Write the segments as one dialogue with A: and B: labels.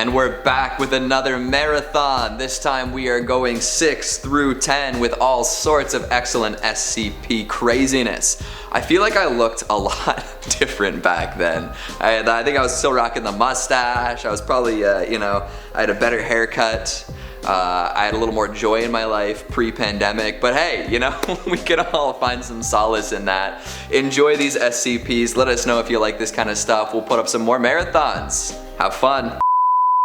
A: And we're back with another marathon. This time we are going 6 through 10 with all sorts of excellent SCP craziness. I feel like I looked a lot different back then. I think I was still rocking the mustache. I was probably, I had a better haircut. I had a little more joy in my life pre-pandemic, but hey, we can all find some solace in that. Enjoy these SCPs. Let us know if you like this kind of stuff. We'll put up some more marathons. Have fun.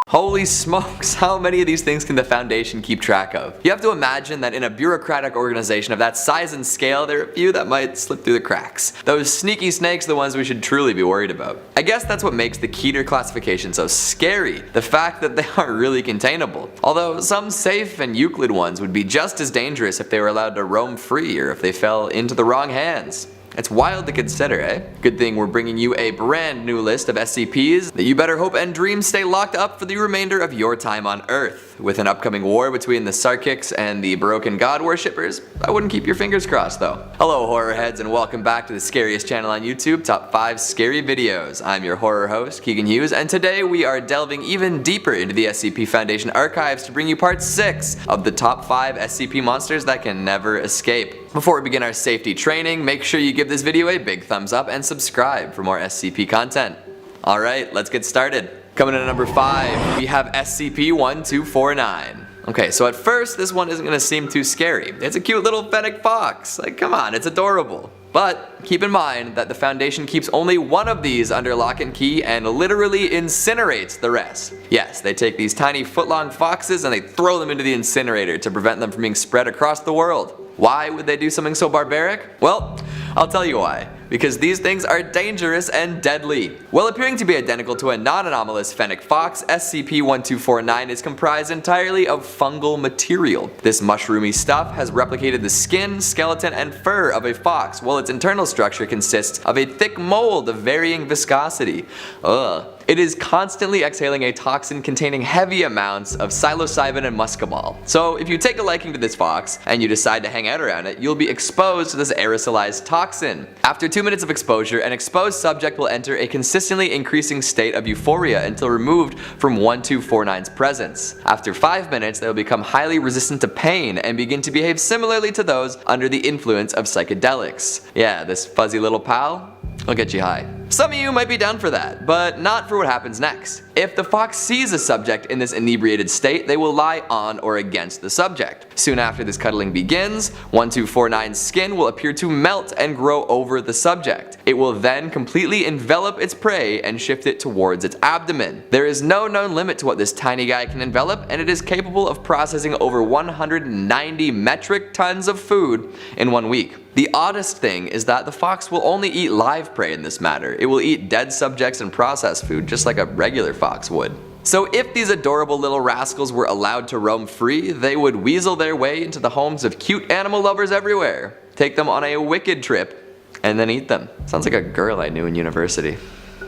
A: Holy smokes, how many of these things can the Foundation keep track of? You have to imagine that in a bureaucratic organization of that size and scale, there are a few that might slip through the cracks. Those sneaky snakes are the ones we should truly be worried about. I guess that's what makes the Keter classification so scary, the fact that they aren't really containable. Although some safe and Euclid ones would be just as dangerous if they were allowed to roam free or if they fell into the wrong hands. It's wild to consider, eh? Good thing we're bringing you a brand new list of SCPs that you better hope and dream stay locked up for the remainder of your time on Earth. With an upcoming war between the Sarkics and the Broken God worshippers, I wouldn't keep your fingers crossed though. Hello horror heads and welcome back to the scariest channel on YouTube, Top 5 Scary Videos. I'm your horror host, Keegan Hughes, and today we are delving even deeper into the SCP Foundation archives to bring you part 6 of the top 5 SCP monsters that can never escape. Before we begin our safety training, make sure you give this video a big thumbs up and subscribe for more SCP content. Alright, let's get started. Coming in at number 5, we have SCP-1249. Okay, so at first this one isn't going to seem too scary. It's a cute little fennec fox. Like, come on, it's adorable. But keep in mind that the Foundation keeps only one of these under lock and key and literally incinerates the rest. Yes, they take these tiny foot-long foxes and they throw them into the incinerator to prevent them from being spread across the world. Why would they do something so barbaric? Well, I'll tell you why. Because these things are dangerous and deadly. While appearing to be identical to a non-anomalous fennec fox, SCP-1249 is comprised entirely of fungal material. This mushroomy stuff has replicated the skin, skeleton, and fur of a fox, while its internal structure consists of a thick mold of varying viscosity. Ugh. It is constantly exhaling a toxin containing heavy amounts of psilocybin and muscimol. So if you take a liking to this fox and you decide to hang out around it, you'll be exposed to this aerosolized toxin. After 2 minutes of exposure, an exposed subject will enter a consistently increasing state of euphoria until removed from 1249's presence. After 5 minutes, they will become highly resistant to pain and begin to behave similarly to those under the influence of psychedelics. Yeah, this fuzzy little pal will get you high. Some of you might be down for that, but not for what happens next. If the fox sees a subject in this inebriated state, they will lie on or against the subject. Soon after this cuddling begins, 1249's skin will appear to melt and grow over the subject. It will then completely envelop its prey and shift it towards its abdomen. There is no known limit to what this tiny guy can envelop, and it is capable of processing over 190 metric tons of food in 1 week. The oddest thing is that the fox will only eat live prey in this matter. It will eat dead subjects and processed food just like a regular fox would. So if these adorable little rascals were allowed to roam free, they would weasel their way into the homes of cute animal lovers everywhere, take them on a wicked trip, and then eat them. Sounds like a girl I knew in university.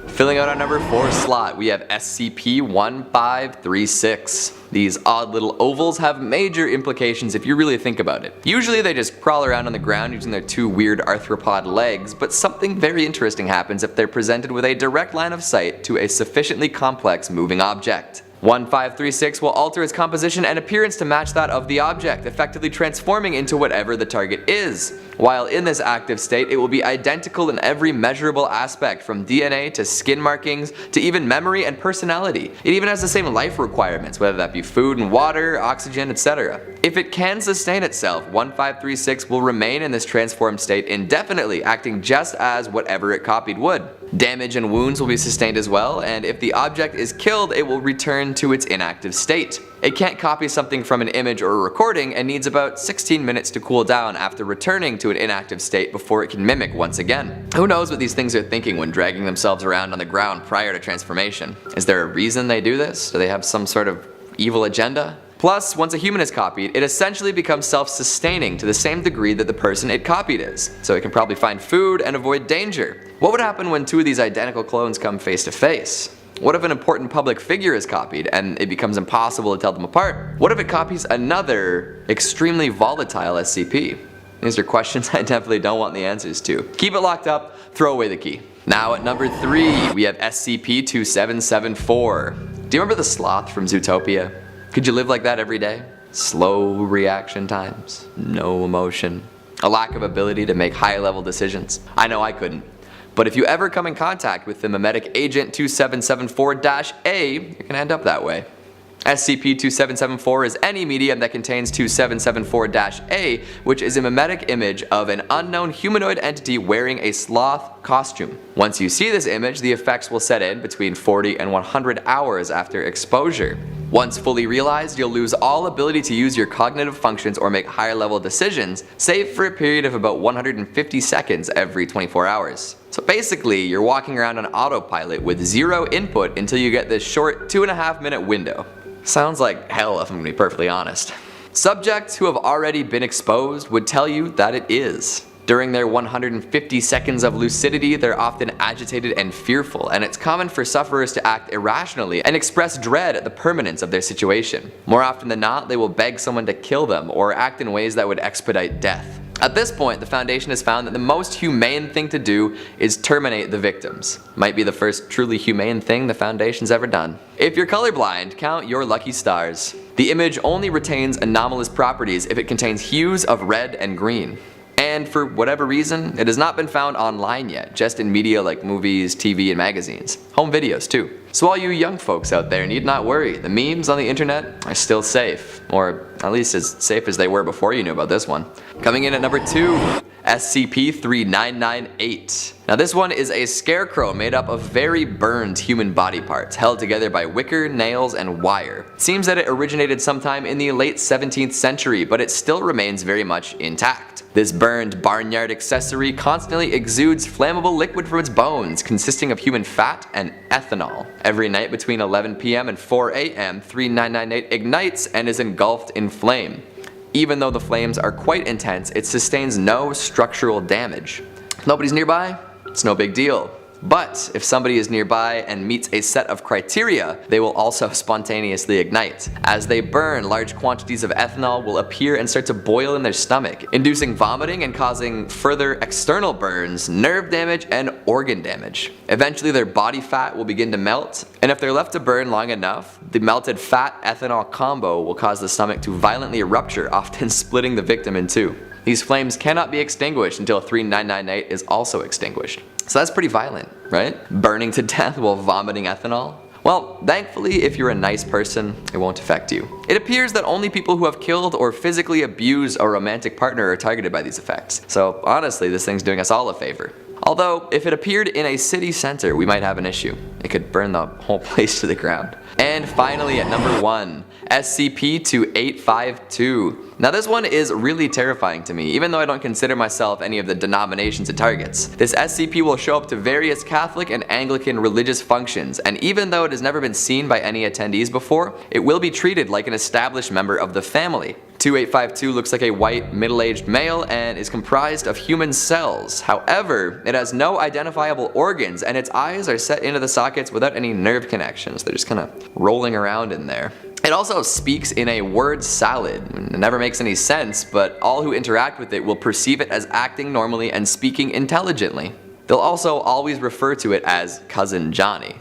A: Filling out our number 4 slot, we have SCP-1536. These odd little ovals have major implications if you really think about it. Usually they just crawl around on the ground using their 2 weird arthropod legs, but something very interesting happens if they're presented with a direct line of sight to a sufficiently complex moving object. 1536 will alter its composition and appearance to match that of the object, effectively transforming into whatever the target is. While in this active state, it will be identical in every measurable aspect, from DNA to skin markings to even memory and personality. It even has the same life requirements, whether that be food and water, oxygen, etc. If it can sustain itself, 1536 will remain in this transformed state indefinitely, acting just as whatever it copied would. Damage and wounds will be sustained as well, and if the object is killed, it will return to its inactive state. It can't copy something from an image or a recording and needs about 16 minutes to cool down after returning to an inactive state before it can mimic once again. Who knows what these things are thinking when dragging themselves around on the ground prior to transformation? Is there a reason they do this? Do they have some sort of evil agenda? Plus, once a human is copied, it essentially becomes self-sustaining to the same degree that the person it copied is, so it can probably find food and avoid danger. What would happen when 2 of these identical clones come face to face? What if an important public figure is copied and it becomes impossible to tell them apart? What if it copies another extremely volatile SCP? These are questions I definitely don't want the answers to. Keep it locked up, throw away the key. Now at number 3, we have SCP-2774. Do you remember the sloth from Zootopia? Could you live like that every day? Slow reaction times, no emotion, a lack of ability to make high-level decisions. I know I couldn't. But if you ever come in contact with the mimetic agent 2774-A, you're gonna end up that way. SCP-2774 is any medium that contains 2774-A, which is a mimetic image of an unknown humanoid entity wearing a sloth costume. Once you see this image, the effects will set in between 40 and 100 hours after exposure. Once fully realized, you'll lose all ability to use your cognitive functions or make higher level decisions, save for a period of about 150 seconds every 24 hours. So basically, you're walking around on autopilot with zero input until you get this short 2.5 minute window. Sounds like hell if I'm gonna be perfectly honest. Subjects who have already been exposed would tell you that it is. During their 150 seconds of lucidity, they're often agitated and fearful, and it's common for sufferers to act irrationally and express dread at the permanence of their situation. More often than not, they will beg someone to kill them or act in ways that would expedite death. At this point, the Foundation has found that the most humane thing to do is terminate the victims. Might be the first truly humane thing the Foundation's ever done. If you're colorblind, count your lucky stars. The image only retains anomalous properties if it contains hues of red and green. And for whatever reason, it has not been found online yet, just in media like movies, TV, and magazines. Home videos too. So all you young folks out there need not worry, the memes on the internet are still safe. Or at least as safe as they were before you knew about this one. Coming in at number 2, SCP-3998. Now this one is a scarecrow made up of very burned human body parts, held together by wicker, nails, and wire. It seems that it originated sometime in the late 17th century, but it still remains very much intact. This burned barnyard accessory constantly exudes flammable liquid from its bones, consisting of human fat and ethanol. Every night between 11 p.m. and 4 a.m., 3998 ignites and is engulfed in flame. Even though the flames are quite intense, it sustains no structural damage. If nobody's nearby, it's no big deal. But if somebody is nearby and meets a set of criteria, they will also spontaneously ignite. As they burn, large quantities of ethanol will appear and start to boil in their stomach, inducing vomiting and causing further external burns, nerve damage, and organ damage. Eventually their body fat will begin to melt, and if they're left to burn long enough, the melted fat-ethanol combo will cause the stomach to violently rupture, often splitting the victim in two. These flames cannot be extinguished until 3998 is also extinguished. So that's pretty violent, right? Burning to death while vomiting ethanol? Well, thankfully, if you're a nice person, it won't affect you. It appears that only people who have killed or physically abused a romantic partner are targeted by these effects. So honestly, this thing's doing us all a favor. Although, if it appeared in a city center, we might have an issue. It could burn the whole place to the ground. And finally, at number 1, SCP-2852. Now this one is really terrifying to me, even though I don't consider myself any of the denominations it targets. This SCP will show up to various Catholic and Anglican religious functions, and even though it has never been seen by any attendees before, it will be treated like an established member of the family. 2852 looks like a white, middle-aged male and is comprised of human cells. However, it has no identifiable organs and its eyes are set into the sockets without any nerve connections. They're just kind of rolling around in there. It also speaks in a word salad. It never makes any sense, but all who interact with it will perceive it as acting normally and speaking intelligently. They'll also always refer to it as Cousin Johnny.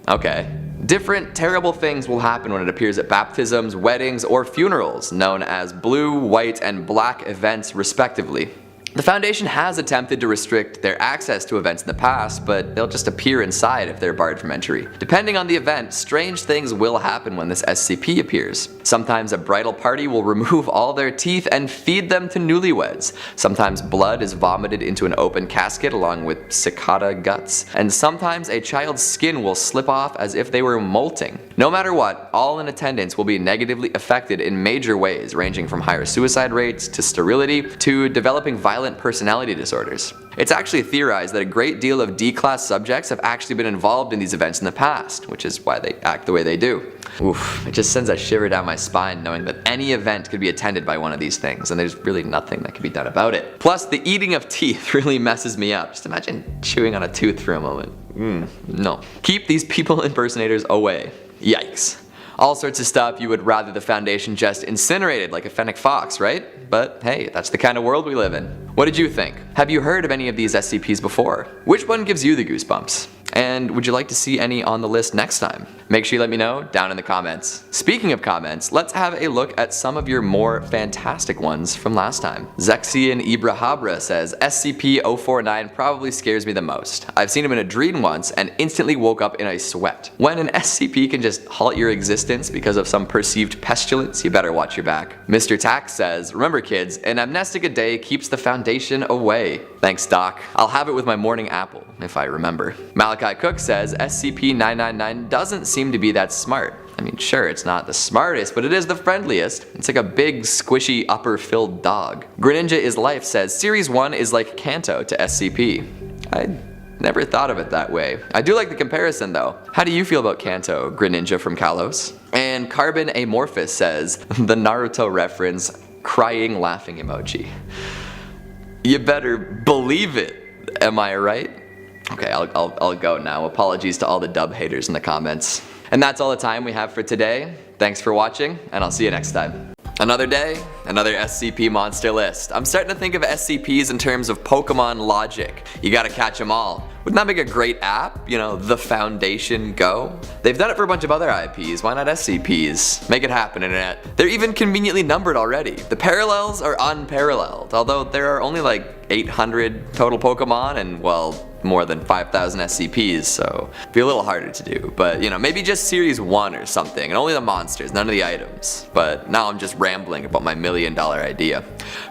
A: Okay. Different terrible things will happen when it appears at baptisms, weddings, or funerals, known as blue, white, and black events respectively. The Foundation has attempted to restrict their access to events in the past, but they'll just appear inside if they're barred from entry. Depending on the event, strange things will happen when this SCP appears. Sometimes a bridal party will remove all their teeth and feed them to newlyweds. Sometimes blood is vomited into an open casket along with cicada guts. And sometimes a child's skin will slip off as if they were molting. No matter what, all in attendance will be negatively affected in major ways, ranging from higher suicide rates to sterility to developing violent personality disorders. It's actually theorized that a great deal of D-class subjects have actually been involved in these events in the past, which is why they act the way they do. Oof, it just sends a shiver down my spine knowing that any event could be attended by one of these things, and there's really nothing that can be done about it. Plus, the eating of teeth really messes me up. Just imagine chewing on a tooth for a moment. No. Keep these people impersonators away. Yikes. All sorts of stuff you would rather the Foundation just incinerated like a fennec fox, right? But hey, that's the kind of world we live in. What did you think? Have you heard of any of these SCPs before? Which one gives you the goosebumps? And would you like to see any on the list next time? Make sure you let me know down in the comments. Speaking of comments, let's have a look at some of your more fantastic ones from last time. Zexian Ibrahabra says, SCP-049 probably scares me the most. I've seen him in a dream once and instantly woke up in a sweat. When an SCP can just halt your existence because of some perceived pestilence, you better watch your back. Mr. Tax says, remember kids, an amnestic a day keeps the foundation away. Thanks Doc. I'll have it with my morning apple, if I remember. Malachi Cook says, SCP-999 doesn't seem to be that smart. I mean, sure, it's not the smartest, but it is the friendliest. It's like a big, squishy, upper-filled dog. Greninja is Life says, Series 1 is like Kanto to SCP. I never thought of it that way. I do like the comparison though. How do you feel about Kanto, Greninja from Kalos? And Carbon Amorphous says, the Naruto reference, crying laughing emoji. You better believe it, am I right? Okay, I'll go now. Apologies to all the dub haters in the comments. And that's all the time we have for today. Thanks for watching, and I'll see you next time. Another day, another SCP monster list. I'm starting to think of SCPs in terms of Pokemon logic. You gotta catch them all. Wouldn't that make a great app? You know, The Foundation Go? They've done it for a bunch of other IPs, why not SCPs? Make it happen, internet. They're even conveniently numbered already. The parallels are unparalleled, although there are only like 800 total Pokemon and, well, more than 5,000 SCPs, so it'd be a little harder to do. But, you know, maybe just Series 1 or something, and only the monsters, none of the items. But now I'm just rambling about my $1 million idea.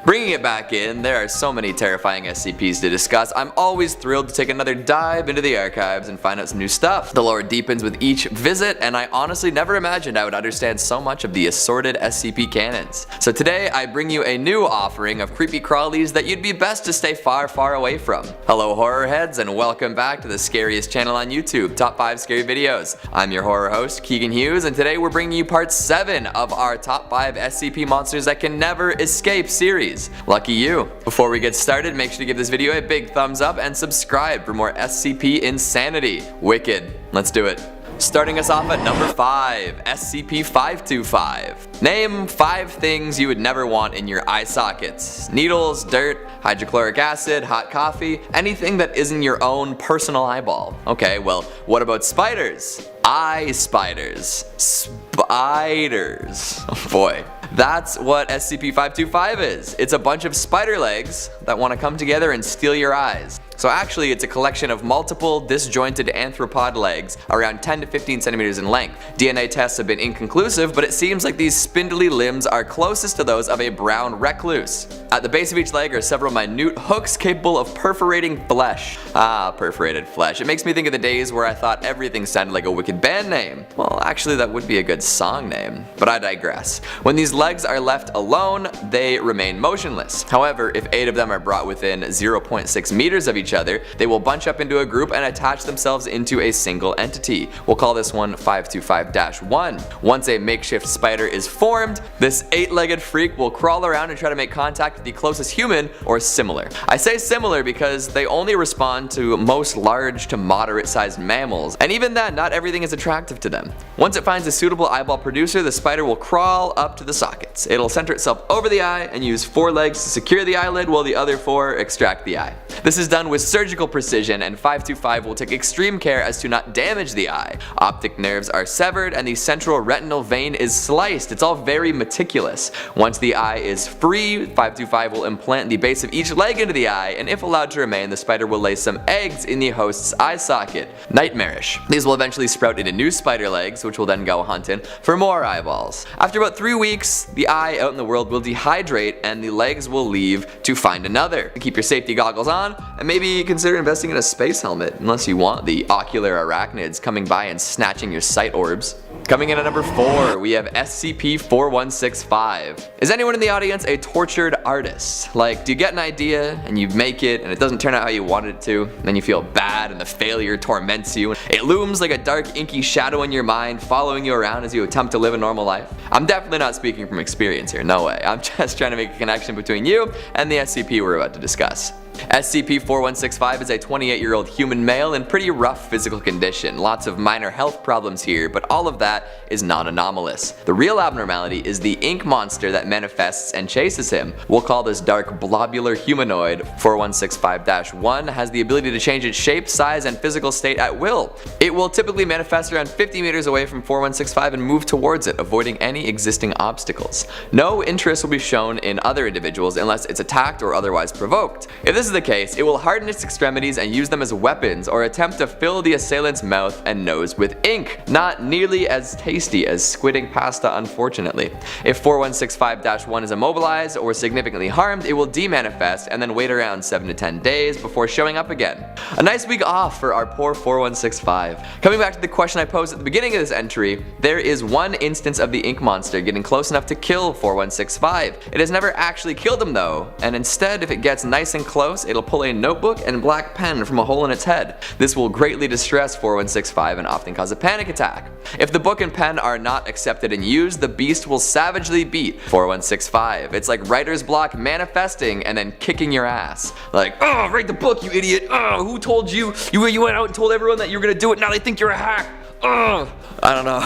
A: Bringing it back in, there are so many terrifying SCPs to discuss. I'm always thrilled to take another dive into the archives and find out some new stuff. The lore deepens with each visit, and I honestly never imagined I would understand so much of the assorted SCP canons. So today, I bring you a new offering of creepy crawlies that you'd be best to stay far, far away from. Hello, horror heads, and welcome back to the scariest channel on YouTube, Top 5 Scary Videos. I'm your horror host, Keegan Hughes, and today we're bringing you part 7 of our Top 5 SCP Monsters That Can Never Escape series. Lucky you. Before we get started, make sure to give this video a big thumbs up and subscribe for more SCP insanity. Wicked. Let's do it. Starting us off at number 5, SCP-525. Name 5 things you would never want in your eye sockets. Needles, dirt, hydrochloric acid, hot coffee, anything that isn't your own personal eyeball. Okay, well, what about spiders? Eye spiders. Spiders. Oh boy. That's what SCP-525 is. It's a bunch of spider legs that want to come together and steal your eyes. So actually, it's a collection of multiple disjointed arthropod legs around 10 to 15 centimeters in length. DNA tests have been inconclusive, but it seems like these spindly limbs are closest to those of a brown recluse. At the base of each leg are several minute hooks capable of perforating flesh. Ah, perforated flesh. It makes me think of the days where I thought everything sounded like a wicked band name. Well, actually that would be a good song name, but I digress. When these legs are left alone, they remain motionless. However, if 8 of them are brought within 0.6 meters of each other, they will bunch up into a group and attach themselves into a single entity. We'll call this one 525-1. Once a makeshift spider is formed, this 8-legged freak will crawl around and try to make contact with the closest human or similar. I say similar because they only respond to most large to moderate sized mammals, and even then, not everything is attractive to them. Once it finds a suitable eyeball producer, the spider will crawl up to the sockets. It'll center itself over the eye and use 4 legs to secure the eyelid while the other 4 extract the eye. This is done with surgical precision, and 525 will take extreme care as to not damage the eye. Optic nerves are severed and the central retinal vein is sliced. It's all very meticulous. Once the eye is free, 525 will implant the base of each leg into the eye, and if allowed to remain, the spider will lay some eggs in the host's eye socket. Nightmarish. These will eventually sprout into new spider legs, which will then go hunting for more eyeballs. After about 3 weeks, the eye out in the world will dehydrate and the legs will leave to find another. Keep your safety goggles on, and maybe consider investing in a space helmet, unless you want the ocular arachnids coming by and snatching your sight orbs. Coming in at number 4, we have SCP-4165. Is anyone in the audience a tortured artist? Like, do you get an idea and you make it and it doesn't turn out how you wanted it to, and then you feel bad and the failure torments you, and it looms like a dark inky shadow in your mind following you around as you attempt to live a normal life? I'm definitely not speaking from experience here, no way. I'm just trying to make a connection between you and the SCP we're about to discuss. SCP-4165 is a 28-year-old human male in pretty rough physical condition. Lots of minor health problems here, but all of that is non-anomalous. The real abnormality is the ink monster that manifests and chases him. We'll call this dark blobular humanoid. 4165-1 has the ability to change its shape, size, and physical state at will. It will typically manifest around 50 meters away from 4165 and move towards it, avoiding any existing obstacles. No interest will be shown in other individuals unless it's attacked or otherwise provoked. If this is the case, it will harden its extremities and use them as weapons or attempt to fill the assailant's mouth and nose with ink. Not nearly as tasty as squidding pasta, unfortunately. If 4165-1 is immobilized or significantly harmed, it will demanifest and then wait around 7 to 10 days before showing up again. A nice week off for our poor 4165. Coming back to the question I posed at the beginning of this entry, there is one instance of the ink monster getting close enough to kill 4165. It has never actually killed him though, and instead if it gets nice and close, it'll pull a notebook and black pen from a hole in its head. This will greatly distress 4165 and often cause a panic attack. If the book and pen are not accepted and used, the beast will savagely beat 4165. It's like writer's block manifesting and then kicking your ass. Like, oh, write the book, you idiot. Oh, who told you? You went out and told everyone that you were gonna do it, now they think you're a hack. Ugh. I don't know.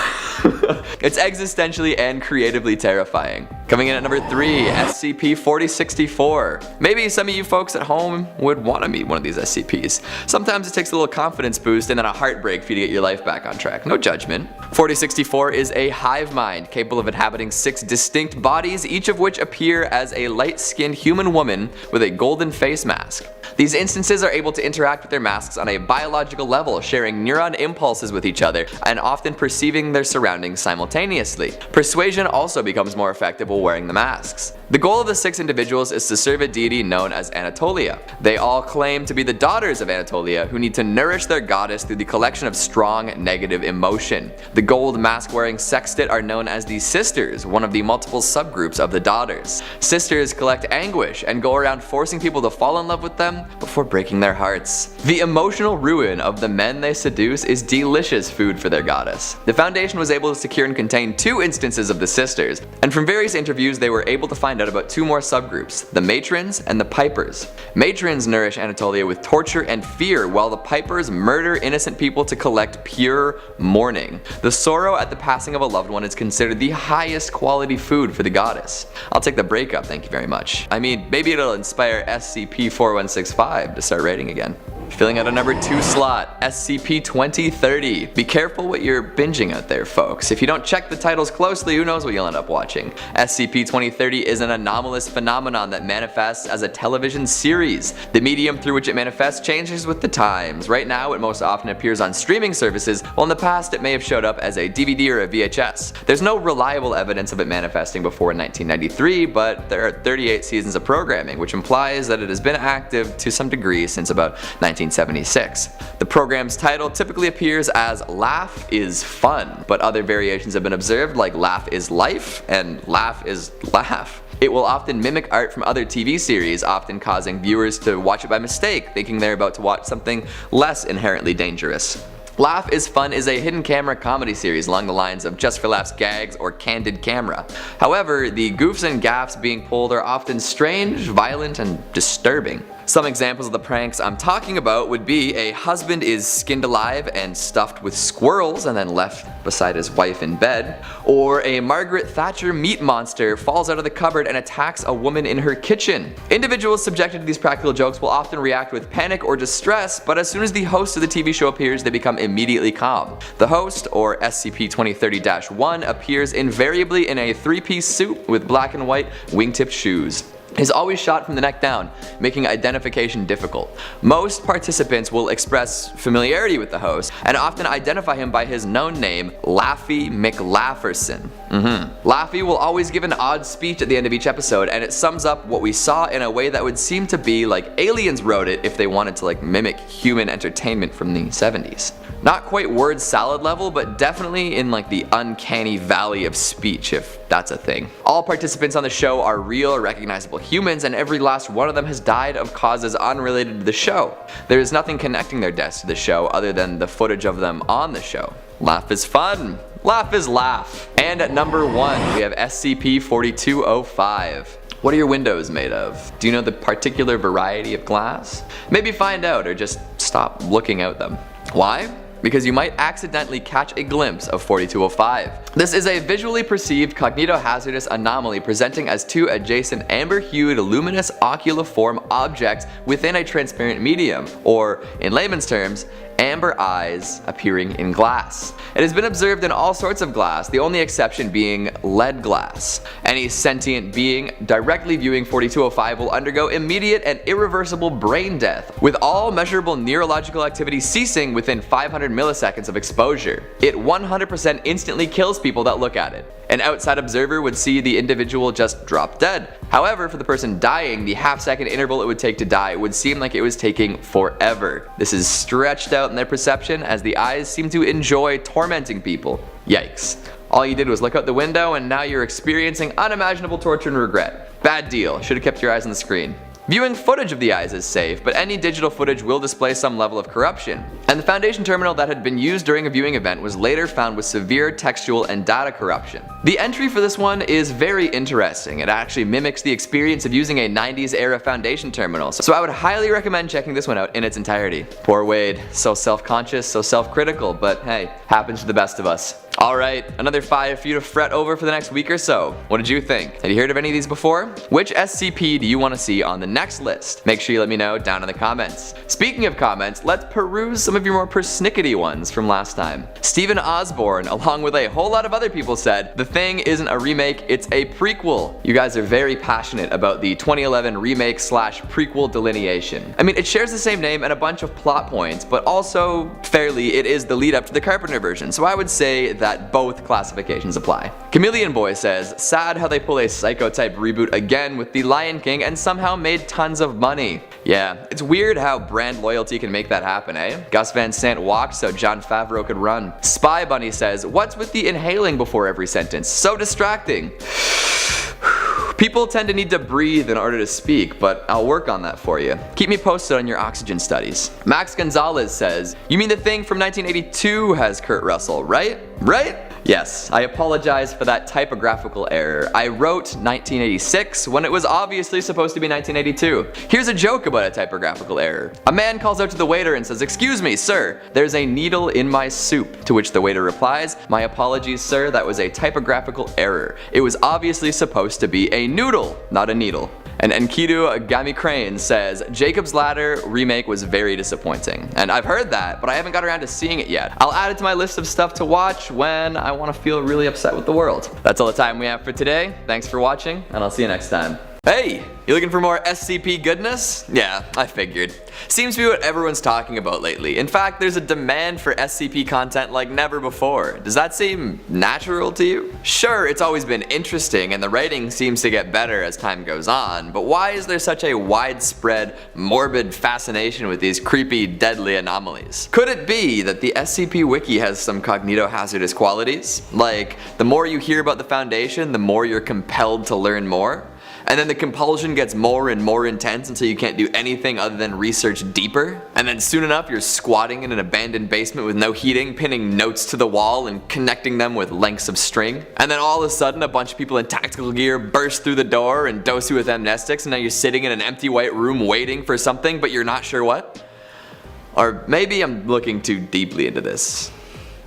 A: It's existentially and creatively terrifying. Coming in at number 3, SCP-4064. Maybe some of you folks at home would want to meet one of these SCPs. Sometimes it takes a little confidence boost and then a heartbreak for you to get your life back on track. No judgment. 4064 is a hive mind capable of inhabiting 6 distinct bodies, each of which appear as a light-skinned human woman with a golden face mask. These instances are able to interact with their masks on a biological level, sharing neuron impulses with each other and often perceiving their surroundings simultaneously. Persuasion also becomes more effective while wearing the masks. The goal of the 6 individuals is to serve a deity known as Anatolia. They all claim to be the daughters of Anatolia who need to nourish their goddess through the collection of strong negative emotion. The gold mask-wearing sextet are known as the Sisters, one of the multiple subgroups of the daughters. Sisters collect anguish and go around forcing people to fall in love with them before breaking their hearts. The emotional ruin of the men they seduce is delicious food for their goddess. The Foundation was able to secure and contain 2 instances of the Sisters, and from various interviews they were able to find out about 2 more subgroups, the Matrons and the Pipers. Matrons nourish Anatolia with torture and fear, while the Pipers murder innocent people to collect pure mourning. The sorrow at the passing of a loved one is considered the highest quality food for the goddess. I'll take the breakup, thank you very much. I mean, maybe it'll inspire SCP-4165 to start raiding again. Filling out a number 2 slot, SCP-2030. Be careful what you're binging out there, folks. If you don't check the titles closely, who knows what you'll end up watching. SCP-2030 is an anomalous phenomenon that manifests as a television series. The medium through which it manifests changes with the times. Right now, it most often appears on streaming services, while in the past it may have showed up as a DVD or a VHS. There's no reliable evidence of it manifesting before 1993, but there are 38 seasons of programming, which implies that it has been active to some degree since about 1976. The program's title typically appears as Laugh is Fun, but other variations have been observed like Laugh is Life and Laugh is Laugh. It will often mimic art from other TV series, often causing viewers to watch it by mistake, thinking they're about to watch something less inherently dangerous. Laugh is Fun is a hidden camera comedy series along the lines of Just for Laughs gags or Candid Camera. However, the goofs and gaffes being pulled are often strange, violent, and disturbing. Some examples of the pranks I'm talking about would be a husband is skinned alive and stuffed with squirrels and then left beside his wife in bed, or a Margaret Thatcher meat monster falls out of the cupboard and attacks a woman in her kitchen. Individuals subjected to these practical jokes will often react with panic or distress, but as soon as the host of the TV show appears, they become immediately calm. The host, or SCP-2030-1, appears invariably in a 3-piece suit with black and white wingtip shoes. Is always shot from the neck down, making identification difficult. Most participants will express familiarity with the host and often identify him by his known name, Laffy McLafferson. Laffy will always give an odd speech at the end of each episode, and it sums up what we saw in a way that would seem to be like aliens wrote it if they wanted to mimic human entertainment from the 70s. Not quite word salad level, but definitely in the uncanny valley of speech, if that's a thing. All participants on the show are real or recognizable humans, and every last one of them has died of causes unrelated to the show. There is nothing connecting their deaths to the show other than the footage of them on the show. Laugh is fun. Laugh is laugh. And at number 1, we have SCP-4205. What are your windows made of? Do you know the particular variety of glass? Maybe find out, or just stop looking at them. Why? Because you might accidentally catch a glimpse of 4205. This is a visually perceived cognitohazardous anomaly presenting as two adjacent amber-hued luminous oculiform objects within a transparent medium, or in layman's terms, amber eyes appearing in glass. It has been observed in all sorts of glass, the only exception being lead glass. Any sentient being directly viewing 4205 will undergo immediate and irreversible brain death, with all measurable neurological activity ceasing within 500 milliseconds of exposure. It 100% instantly kills people that look at it. An outside observer would see the individual just drop dead. However, for the person dying, the half-second interval it would take to die would seem like it was taking forever. This is stretched out in their perception as the eyes seem to enjoy tormenting people. Yikes. All you did was look out the window and now you're experiencing unimaginable torture and regret. Bad deal. Should have kept your eyes on the screen. Viewing footage of the eyes is safe, but any digital footage will display some level of corruption. And the Foundation terminal that had been used during a viewing event was later found with severe textual and data corruption. The entry for this one is very interesting. It actually mimics the experience of using a 90s era Foundation terminal, so I would highly recommend checking this one out in its entirety. Poor Wade, so self-conscious, so self-critical, but hey, happens to the best of us. Alright, another 5 for you to fret over for the next week or so. What did you think? Had you heard of any of these before? Which SCP do you want to see on the next list? Make sure you let me know down in the comments. Speaking of comments, let's peruse some of your more persnickety ones from last time. Stephen Osborne, along with a whole lot of other people, said, "The Thing isn't a remake, it's a prequel." You guys are very passionate about the 2011 remake / prequel delineation. I mean, it shares the same name and a bunch of plot points, but also, fairly, it is the lead up to the Carpenter version, so I would say that both classifications apply. Chameleon Boy says, "Sad how they pull a Psycho-type reboot again with The Lion King and somehow made tons of money." Yeah, it's weird how brand loyalty can make that happen, eh? Gus Van Sant walked so Jon Favreau could run. Spy Bunny says, "What's with the inhaling before every sentence? So distracting." People tend to need to breathe in order to speak, but I'll work on that for you. Keep me posted on your oxygen studies. Max Gonzalez says, "You mean The Thing from 1982 has Kurt Russell, right? Right?" Yes, I apologize for that typographical error. I wrote 1986 when it was obviously supposed to be 1982. Here's a joke about a typographical error. A man calls out to the waiter and says, "Excuse me, sir, there's a needle in my soup." To which the waiter replies, "My apologies, sir, that was a typographical error. It was obviously supposed to be a noodle, not a needle." And Enkidu Gami Crane says, "Jacob's Ladder remake was very disappointing." And I've heard that, but I haven't got around to seeing it yet. I'll add it to my list of stuff to watch when I want to feel really upset with the world. That's all the time we have for today. Thanks for watching, and I'll see you next time. Hey, you looking for more SCP goodness? Yeah, I figured. Seems to be what everyone's talking about lately. In fact, there's a demand for SCP content like never before. Does that seem natural to you? Sure, it's always been interesting and the writing seems to get better as time goes on, but why is there such a widespread, morbid fascination with these creepy, deadly anomalies? Could it be that the SCP Wiki has some cognitohazardous qualities? Like, the more you hear about the Foundation, the more you're compelled to learn more? And then the compulsion gets more and more intense until you can't do anything other than research deeper? And then soon enough you're squatting in an abandoned basement with no heating, pinning notes to the wall and connecting them with lengths of string? And then all of a sudden a bunch of people in tactical gear burst through the door and dose you with amnestics, and now you're sitting in an empty white room waiting for something but you're not sure what? Or maybe I'm looking too deeply into this.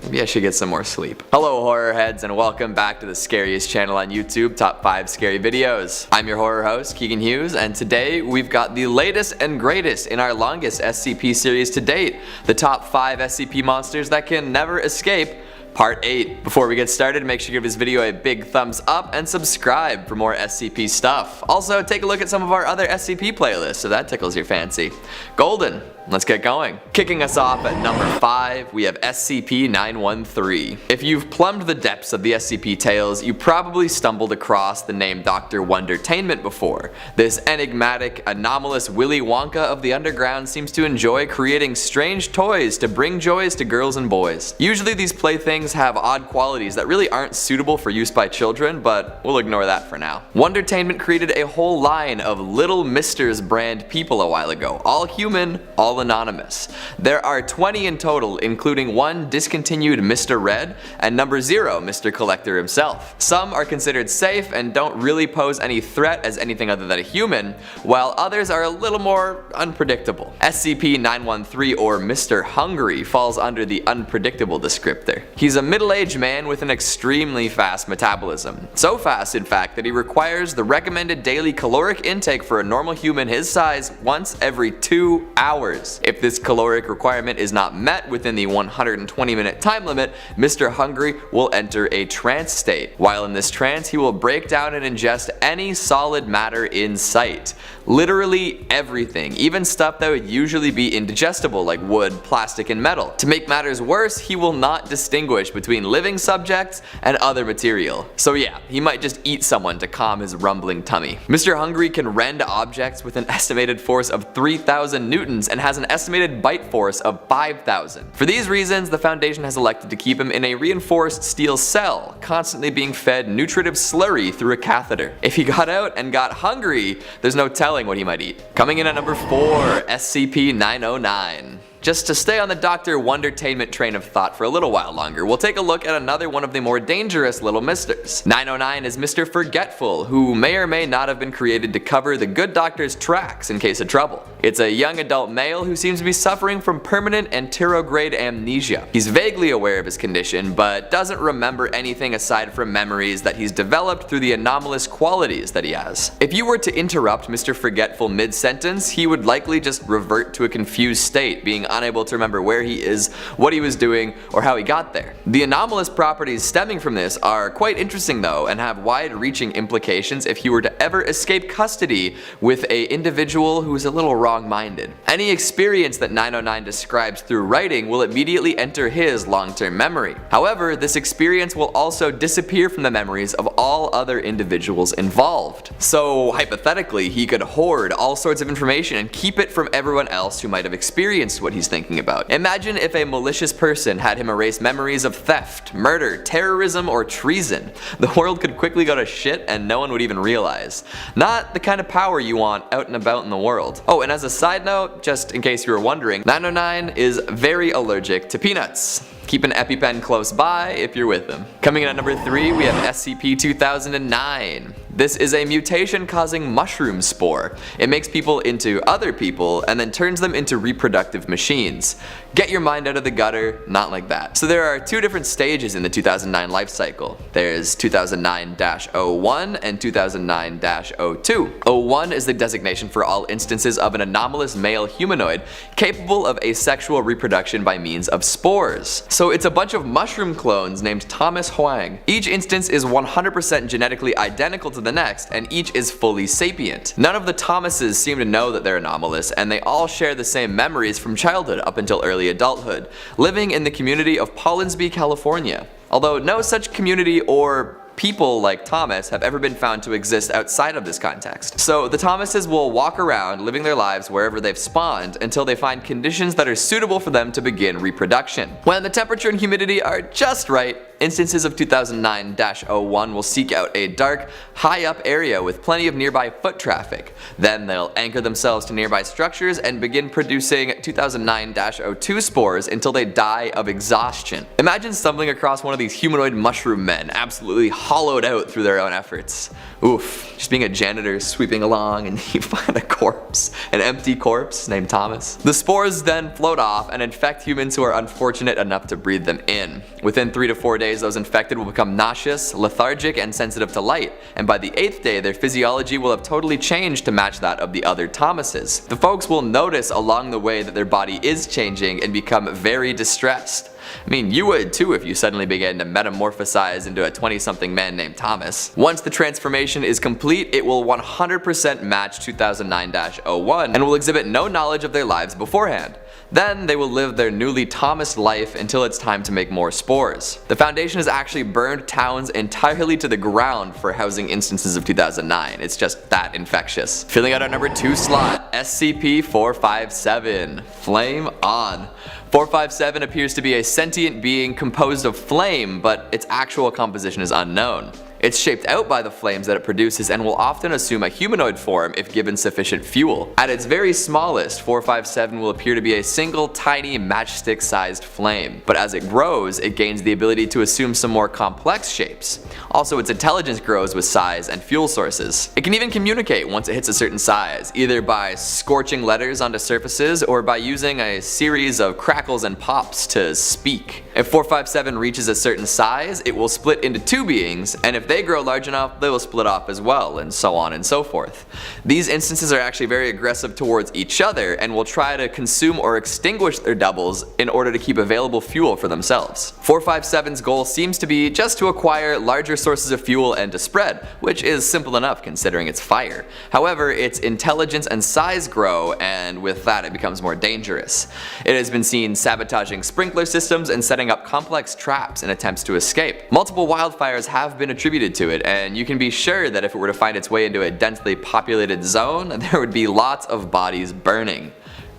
A: Maybe I should get some more sleep. Hello horror heads, and welcome back to the scariest channel on YouTube, Top 5 Scary Videos. I'm your horror host, Keegan Hughes, and today we've got the latest and greatest in our longest SCP series to date, the top 5 SCP monsters that can never escape, Part 8. Before we get started, make sure you give this video a big thumbs up and subscribe for more SCP stuff. Also, take a look at some of our other SCP playlists if that tickles your fancy. Golden. Let's get going. Kicking us off at number 5, we have SCP-913. If you've plumbed the depths of the SCP tales, you probably stumbled across the name Dr. Wondertainment before. This enigmatic, anomalous Willy Wonka of the underground seems to enjoy creating strange toys to bring joys to girls and boys. Usually these playthings things have odd qualities that really aren't suitable for use by children, but we'll ignore that for now. Wondertainment created a whole line of Little Misters brand people a while ago, all human, all anonymous. There are 20 in total, including one discontinued Mr. Red and number 0, Mr. Collector himself. Some are considered safe and don't really pose any threat as anything other than a human, while others are a little more unpredictable. SCP-913 or Mr. Hungry falls under the unpredictable descriptor. He's a middle-aged man with an extremely fast metabolism. So fast, in fact, that he requires the recommended daily caloric intake for a normal human his size once every 2 hours. If this caloric requirement is not met within the 120-minute time limit, Mr. Hungry will enter a trance state. While in this trance, he will break down and ingest any solid matter in sight. Literally everything, even stuff that would usually be indigestible like wood, plastic, and metal. To make matters worse, he will not distinguish between living subjects and other material. So yeah, he might just eat someone to calm his rumbling tummy. Mr. Hungry can rend objects with an estimated force of 3,000 newtons and has an estimated bite force of 5,000. For these reasons, the Foundation has elected to keep him in a reinforced steel cell, constantly being fed nutritive slurry through a catheter. If he got out and got hungry, there's no telling what he might eat. Coming in at number 4, SCP-909. Just to stay on the Dr. Wondertainment train of thought for a little while longer, we'll take a look at another one of the more dangerous little misters. 909 is Mr. Forgetful, who may or may not have been created to cover the good doctor's tracks in case of trouble. It's a young adult male who seems to be suffering from permanent anterograde amnesia. He's vaguely aware of his condition, but doesn't remember anything aside from memories that he's developed through the anomalous qualities that he has. If you were to interrupt Mr. Forgetful mid-sentence, he would likely just revert to a confused state, being unable to remember where he is, what he was doing, or how he got there. The anomalous properties stemming from this are quite interesting though, and have wide-reaching implications if you were to ever escape custody with an individual who is a little wrong-minded. Any experience that 909 describes through writing will immediately enter his long-term memory. However, this experience will also disappear from the memories of all other individuals involved. So hypothetically, he could hoard all sorts of information and keep it from everyone else who might have experienced what he's thinking about. Imagine if a malicious person had him erase memories of theft, murder, terrorism, or treason. The world could quickly go to shit and no one would even realize. Not the kind of power you want out and about in the world. Oh, and as a side note, just in case you were wondering, 909 is very allergic to peanuts. Keep an EpiPen close by if you're with them. Coming in at number 3, we have SCP-2009. This is a mutation-causing mushroom spore. It makes people into other people and then turns them into reproductive machines. Get your mind out of the gutter, not like that. So there are 2 different stages in the 2009 life cycle. There's 2009-01 and 2009-02. 01 is the designation for all instances of an anomalous male humanoid capable of asexual reproduction by means of spores. So it's a bunch of mushroom clones named Thomas Huang. Each instance is 100% genetically identical to the next, and each is fully sapient. None of the Thomases seem to know that they're anomalous, and they all share the same memories from childhood up until early adulthood, living in the community of Pollinsby, California. Although no such community or people like Thomas have ever been found to exist outside of this context. So the Thomases will walk around living their lives wherever they've spawned until they find conditions that are suitable for them to begin reproduction. When the temperature and humidity are just right, instances of 2009-01 will seek out a dark, high-up area with plenty of nearby foot traffic. Then they'll anchor themselves to nearby structures and begin producing 2009-02 spores until they die of exhaustion. Imagine stumbling across one of these humanoid mushroom men, absolutely hollowed out through their own efforts. Oof, just being a janitor sweeping along and you find a corpse, an empty corpse named Thomas. The spores then float off and infect humans who are unfortunate enough to breathe them in. Within 3 to 4 days, those infected will become nauseous, lethargic, and sensitive to light, and by the 8th day their physiology will have totally changed to match that of the other Thomases. The folks will notice along the way that their body is changing and become very distressed. I mean, you would too if you suddenly began to metamorphosize into a 20-something man named Thomas. Once the transformation is complete, it will 100% match 2009-01 and will exhibit no knowledge of their lives beforehand. Then they will live their newly Thomased life until it's time to make more spores. The Foundation has actually burned towns entirely to the ground for housing instances of 2009. It's just that infectious. Filling out our number 2 slot, SCP-457. Flame on. 457 appears to be a sentient being composed of flame, but its actual composition is unknown. It's shaped out by the flames that it produces and will often assume a humanoid form if given sufficient fuel. At its very smallest, 457 will appear to be a single tiny matchstick-sized flame, but as it grows, it gains the ability to assume some more complex shapes. Also, its intelligence grows with size and fuel sources. It can even communicate once it hits a certain size, either by scorching letters onto surfaces or by using a series of crackles and pops to speak. If 457 reaches a certain size, it will split into 2 beings, and if they grow large enough, they will split off as well, and so on and so forth. These instances are actually very aggressive towards each other and will try to consume or extinguish their doubles in order to keep available fuel for themselves. 457's goal seems to be just to acquire larger sources of fuel and to spread, which is simple enough considering it's fire. However, its intelligence and size grow, and with that it becomes more dangerous. It has been seen sabotaging sprinkler systems and setting up complex traps in attempts to escape. Multiple wildfires have been attributed to it, and you can be sure that if it were to find its way into a densely populated zone, there would be lots of bodies burning.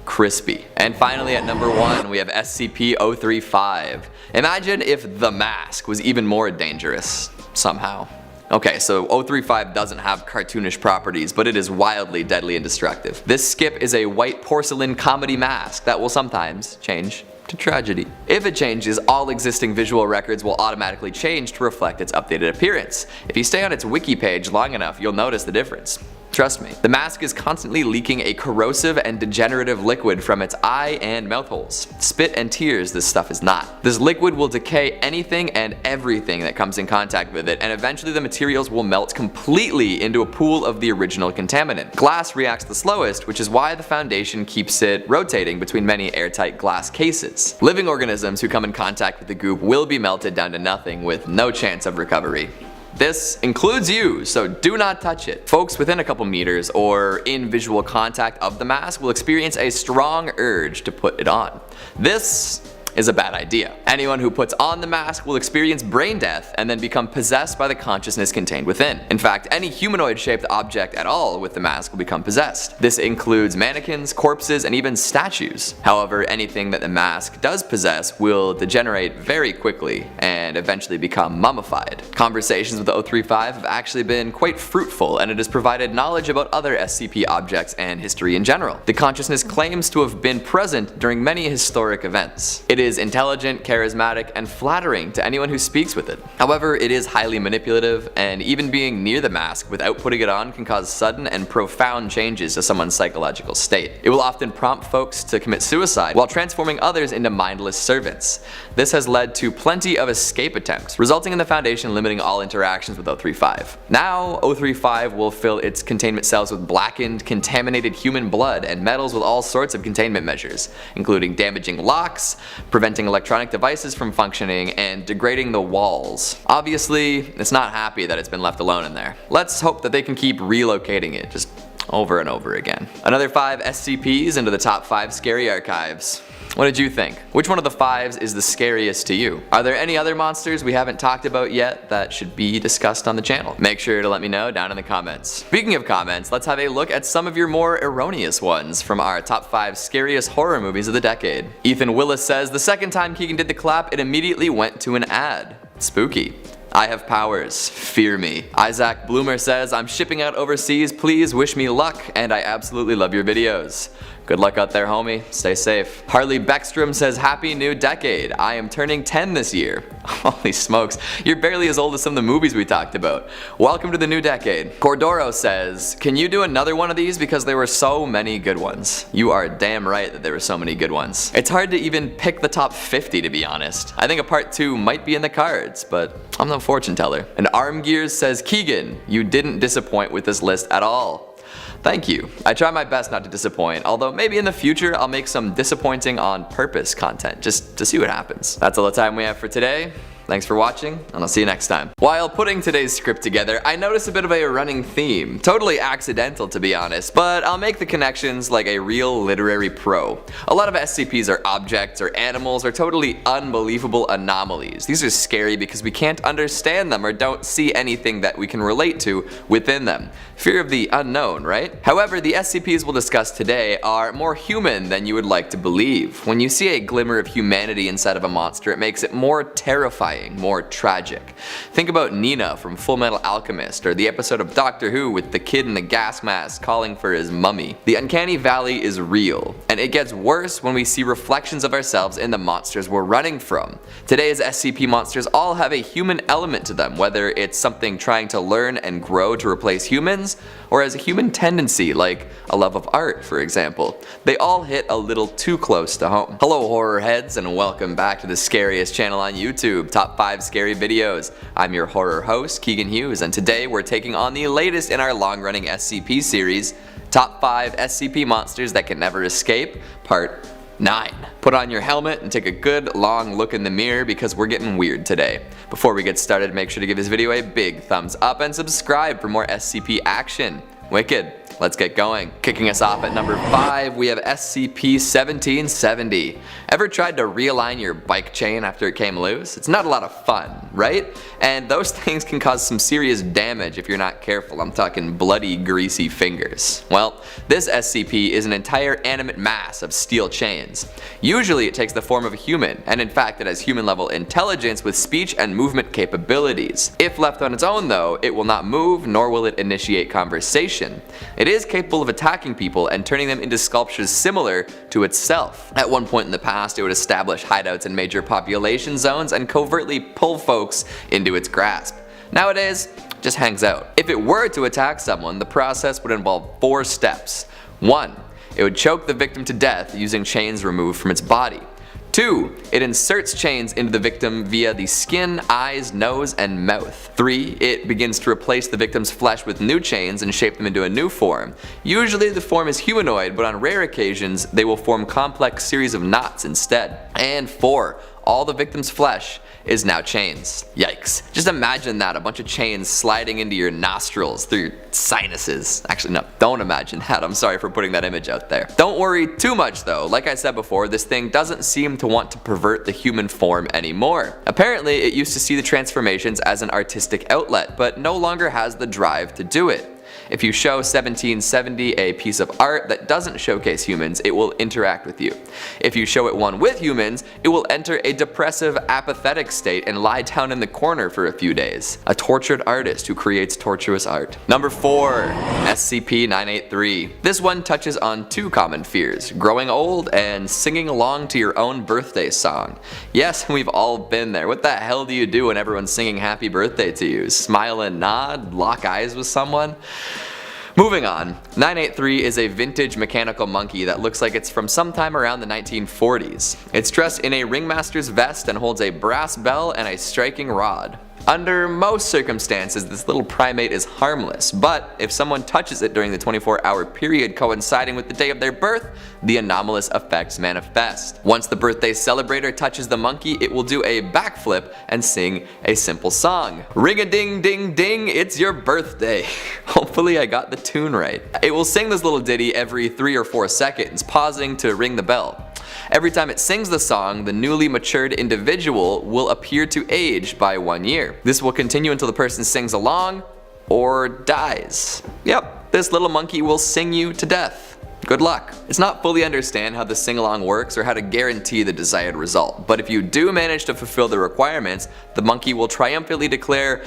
A: Crispy. And finally at number 1 we have SCP-035. Imagine if the mask was even more dangerous, somehow. Okay, so 035 doesn't have cartoonish properties, but it is wildly deadly and destructive. This skip is a white porcelain comedy mask that will sometimes change to tragedy. If it changes, all existing visual records will automatically change to reflect its updated appearance. If you stay on its wiki page long enough, you'll notice the difference. Trust me. The mask is constantly leaking a corrosive and degenerative liquid from its eye and mouth holes. Spit and tears, this stuff is not. This liquid will decay anything and everything that comes in contact with it, and eventually the materials will melt completely into a pool of the original contaminant. Glass reacts the slowest, which is why the Foundation keeps it rotating between many airtight glass cases. Living organisms who come in contact with the goop will be melted down to nothing with no chance of recovery. This includes you, so do not touch it. Folks within a couple meters or in visual contact of the mask will experience a strong urge to put it on. This is a bad idea. Anyone who puts on the mask will experience brain death and then become possessed by the consciousness contained within. In fact, any humanoid shaped object at all with the mask will become possessed. This includes mannequins, corpses, and even statues. However, anything that the mask does possess will degenerate very quickly and eventually become mummified. Conversations with the 035 have actually been quite fruitful, and it has provided knowledge about other SCP objects and history in general. The consciousness claims to have been present during many historic events. It is intelligent, charismatic, and flattering to anyone who speaks with it. However, it is highly manipulative, and even being near the mask without putting it on can cause sudden and profound changes to someone's psychological state. It will often prompt folks to commit suicide while transforming others into mindless servants. This has led to plenty of escape attempts, resulting in the Foundation limiting all interactions with 035. Now, 035 will fill its containment cells with blackened, contaminated human blood and meddles with all sorts of containment measures, including damaging locks, preventing electronic devices from functioning, and degrading the walls. Obviously, it's not happy that it's been left alone in there. Let's hope that they can keep relocating it just over and over again. Another 5 SCPs into the top 5 scary archives. What did you think? Which one of the 5s is the scariest to you? Are there any other monsters we haven't talked about yet that should be discussed on the channel? Make sure to let me know down in the comments. Speaking of comments, let's have a look at some of your more erroneous ones from our top 5 scariest horror movies of the decade. Ethan Willis says, the second time Keegan did the clap, it immediately went to an ad. Spooky. I have powers. Fear me. Isaac Bloomer says, I'm shipping out overseas, please wish me luck, and I absolutely love your videos. Good luck out there, homie. Stay safe. Harley Beckstrom says, happy new decade. I am turning 10 this year. Holy smokes, you're barely as old as some of the movies we talked about. Welcome to the new decade. Cordoro says, can you do another one of these because there were so many good ones? You are damn right that there were so many good ones. It's hard to even pick the top 50 to be honest. I think a part 2 might be in the cards, but I'm no fortune teller. And Arm Gears says, Keegan, you didn't disappoint with this list at all. Thank you. I try my best not to disappoint, although maybe in the future I'll make some disappointing on purpose content just to see what happens. That's all the time we have for today. thanks for watching, and I'll see you next time. While putting today's script together, I noticed a bit of a running theme. Totally accidental, to be honest, but I'll make the connections like a real literary pro. A lot of SCPs are objects or animals or totally unbelievable anomalies. These are scary because we can't understand them or don't see anything that we can relate to within them. Fear of the unknown, right? However, the SCPs we'll discuss today are more human than you would like to believe. When you see a glimmer of humanity inside of a monster, it makes it more terrifying, more tragic. Think about Nina from Full Metal Alchemist, or the episode of Doctor Who with the kid in the gas mask calling for his mummy. The uncanny valley is real, and it gets worse when we see reflections of ourselves in the monsters we're running from. Today's SCP monsters all have a human element to them, whether it's something trying to learn and grow to replace humans, or as a human tendency like a love of art, for example. They all hit a little too close to home. Hello horror heads, and welcome back to the scariest channel on YouTube, Top 5 Scary Videos. I'm your horror host, Keegan Hughes, and today we're taking on the latest in our long-running SCP series, Top 5 SCP Monsters That Can Never Escape, Part 9. Put on your helmet and take a good long look in the mirror because we're getting weird today. Before we get started, make sure to give this video a big thumbs up and subscribe for more SCP action. Wicked. Let's get going. Kicking us off at number 5, we have SCP-1770. Ever tried to realign your bike chain after it came loose? It's not a lot of fun, right? And those things can cause some serious damage if you're not careful. I'm talking bloody, greasy fingers. Well, this SCP is an entire animate mass of steel chains. Usually it takes the form of a human, and in fact it has human-level intelligence with speech and movement capabilities. If left on its own though, it will not move, nor will it initiate conversation. It is capable of attacking people and turning them into sculptures similar to itself. At one point in the past, it would establish hideouts in major population zones and covertly pull folks into its grasp. Nowadays, it just hangs out. If it were to attack someone, the process would involve 4 steps. 1. It would choke the victim to death using chains removed from its body. 2. It inserts chains into the victim via the skin, eyes, nose, and mouth. 3. It begins to replace the victim's flesh with new chains and shape them into a new form. Usually the form is humanoid, but on rare occasions they will form complex series of knots instead. And 4. All the victim's flesh is now chains. Yikes. Just imagine that, a bunch of chains sliding into your nostrils through your sinuses. Actually no, don't imagine that. I'm sorry for putting that image out there. Don't worry too much though. Like I said before, this thing doesn't seem to want to pervert the human form anymore. Apparently it used to see the transformations as an artistic outlet, but no longer has the drive to do it. If you show 1770 a piece of art that doesn't showcase humans, it will interact with you. If you show it one with humans, it will enter a depressive, apathetic state and lie down in the corner for a few days. A tortured artist who creates tortuous art. Number 4. SCP-983. This one touches on 2 common fears, growing old and singing along to your own birthday song. Yes, we've all been there. What the hell do you do when everyone's singing happy birthday to you? Smile and nod? Lock eyes with someone? Moving on, 983 is a vintage mechanical monkey that looks like it's from sometime around the 1940s. It's dressed in a ringmaster's vest and holds a brass bell and a striking rod. Under most circumstances, this little primate is harmless, but if someone touches it during the 24-hour period coinciding with the day of their birth, the anomalous effects manifest. Once the birthday celebrator touches the monkey, it will do a backflip and sing a simple song. Ring-a-ding-ding-ding, it's your birthday. Hopefully I got the tune right. It will sing this little ditty every 3 or 4 seconds, pausing to ring the bell. Every time it sings the song, the newly matured individual will appear to age by 1 year. This will continue until the person sings along or dies. Yep, this little monkey will sing you to death. Good luck. It's not fully understand how the sing-along works or how to guarantee the desired result, but if you do manage to fulfill the requirements, the monkey will triumphantly declare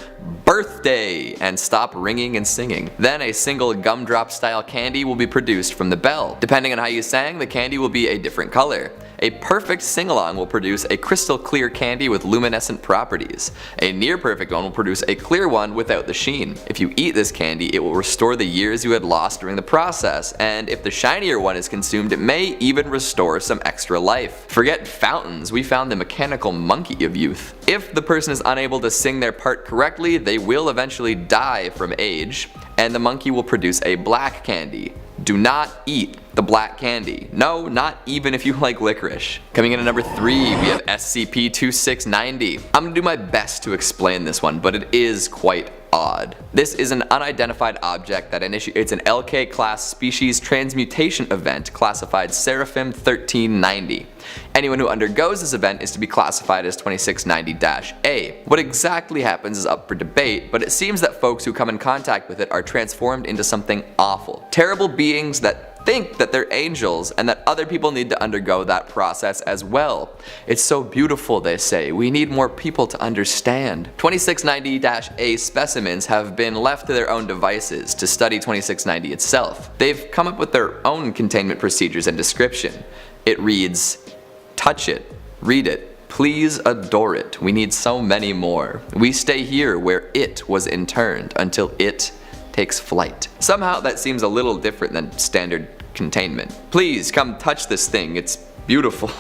A: birthday and stop ringing and singing. Then a single gumdrop style candy will be produced from the bell. Depending on how you sang, the candy will be a different color. A perfect sing-along will produce a crystal clear candy with luminescent properties. A near perfect one will produce a clear one without the sheen. If you eat this candy, it will restore the years you had lost during the process, and if the shinier one is consumed, it may even restore some extra life. Forget fountains, we found the mechanical monkey of youth. If the person is unable to sing their part correctly, they will eventually die from age, and the monkey will produce a black candy. Do not eat the black candy. No, not even if you like licorice. Coming in at number 3, we have SCP-2690. I'm gonna do my best to explain this one, but it is quite odd. This is an unidentified object that initiates an LK class species transmutation event classified Seraphim 1390. Anyone who undergoes this event is to be classified as 2690-A. What exactly happens is up for debate, but it seems that folks who come in contact with it are transformed into something awful. Terrible beings that think that they're angels and that other people need to undergo that process as well. It's so beautiful, they say. We need more people to understand. 2690-A specimens have been left to their own devices to study 2690 itself. They've come up with their own containment procedures and description. It reads, "Touch it, read it, please adore it. We need so many more. We stay here where it was interned until it takes flight." Somehow that seems a little different than standard containment. Please come touch this thing, it's beautiful.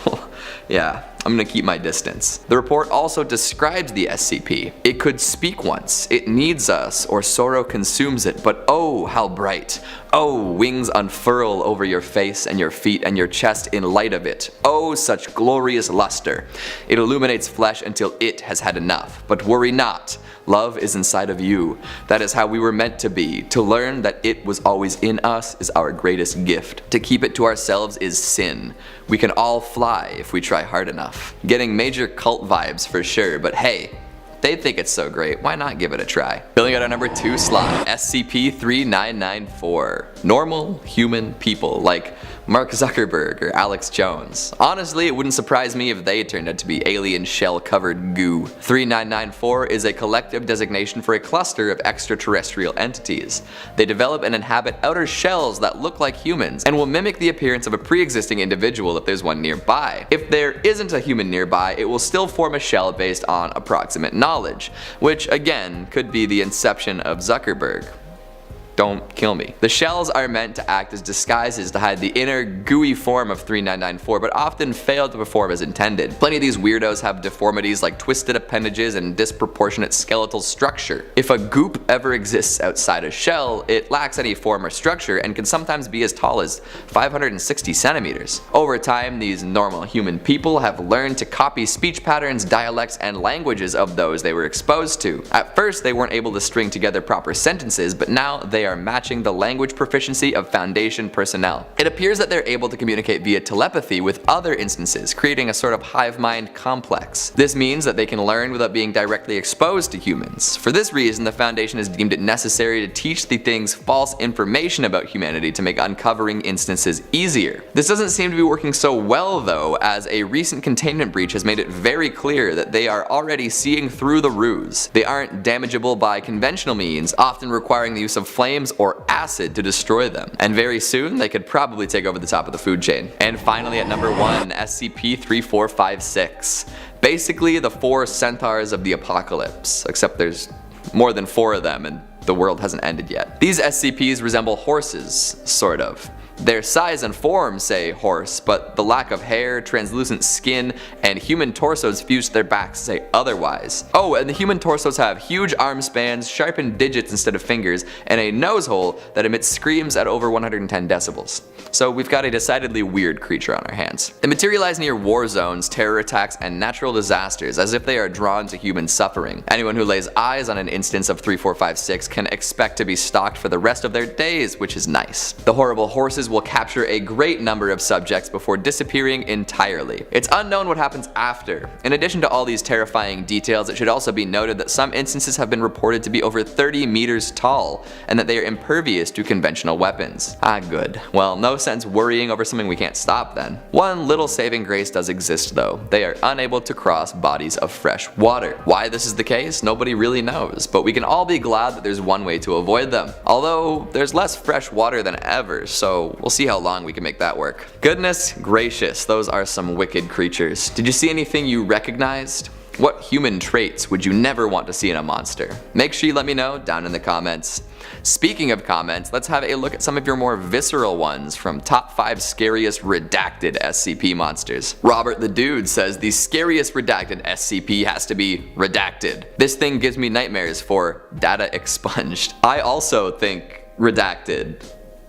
A: Yeah, I'm gonna keep my distance. The report also describes the SCP. It could speak once, it needs us, or sorrow consumes it, but oh, how bright. Oh, wings unfurl over your face and your feet and your chest in light of it. Oh, such glorious luster. It illuminates flesh until it has had enough. But worry not. Love is inside of you. That is how we were meant to be. To learn that it was always in us is our greatest gift. To keep it to ourselves is sin. We can all fly if we try hard enough. Getting major cult vibes for sure, but hey, they think it's so great, why not give it a try? Filling out our number 2 slot, SCP-3994. Normal human people, like Mark Zuckerberg or Alex Jones. Honestly, it wouldn't surprise me if they turned out to be alien shell-covered goo. 3994 is a collective designation for a cluster of extraterrestrial entities. They develop and inhabit outer shells that look like humans and will mimic the appearance of a pre-existing individual if there's one nearby. If there isn't a human nearby, it will still form a shell based on approximate knowledge, which again could be the inception of Zuckerberg. Don't kill me. The shells are meant to act as disguises to hide the inner gooey form of 3994, but often fail to perform as intended. Plenty of these weirdos have deformities like twisted appendages and disproportionate skeletal structure. If a goop ever exists outside a shell, it lacks any form or structure and can sometimes be as tall as 560 centimeters. Over time, these normal human people have learned to copy speech patterns, dialects, and languages of those they were exposed to. At first, they weren't able to string together proper sentences, but now they are matching the language proficiency of Foundation personnel. It appears that they're able to communicate via telepathy with other instances, creating a sort of hive mind complex. This means that they can learn without being directly exposed to humans. For this reason, the Foundation has deemed it necessary to teach the things false information about humanity to make uncovering instances easier. This doesn't seem to be working so well though, as a recent containment breach has made it very clear that they are already seeing through the ruse. They aren't damageable by conventional means, often requiring the use of flames or acid to destroy them. And very soon, they could probably take over the top of the food chain. And finally at number 1, SCP-3456. Basically the 4 centaurs of the apocalypse, except there's more than 4 of them and the world hasn't ended yet. These SCPs resemble horses, sort of. Their size and form say horse, but the lack of hair, translucent skin, and human torsos fused to their backs say otherwise. Oh, and the human torsos have huge arm spans, sharpened digits instead of fingers, and a nose hole that emits screams at over 110 decibels. So we've got a decidedly weird creature on our hands. They materialize near war zones, terror attacks, and natural disasters as if they are drawn to human suffering. Anyone who lays eyes on an instance of 3456 can expect to be stalked for the rest of their days, which is nice. The horrible horses will capture a great number of subjects before disappearing entirely. It's unknown what happens after. In addition to all these terrifying details, it should also be noted that some instances have been reported to be over 30 meters tall, and that they are impervious to conventional weapons. Ah, good. Well, no sense worrying over something we can't stop then. One little saving grace does exist though. They are unable to cross bodies of fresh water. Why this is the case, nobody really knows, but we can all be glad that there's one way to avoid them. Although, there's less fresh water than ever, so we'll see how long we can make that work. Goodness gracious, those are some wicked creatures. Did you see anything you recognized? What human traits would you never want to see in a monster? Make sure you let me know down in the comments. Speaking of comments, let's have a look at some of your more visceral ones from top 5 scariest redacted SCP monsters. Robert the Dude says the scariest redacted SCP has to be redacted. This thing gives me nightmares for data expunged. I also think redacted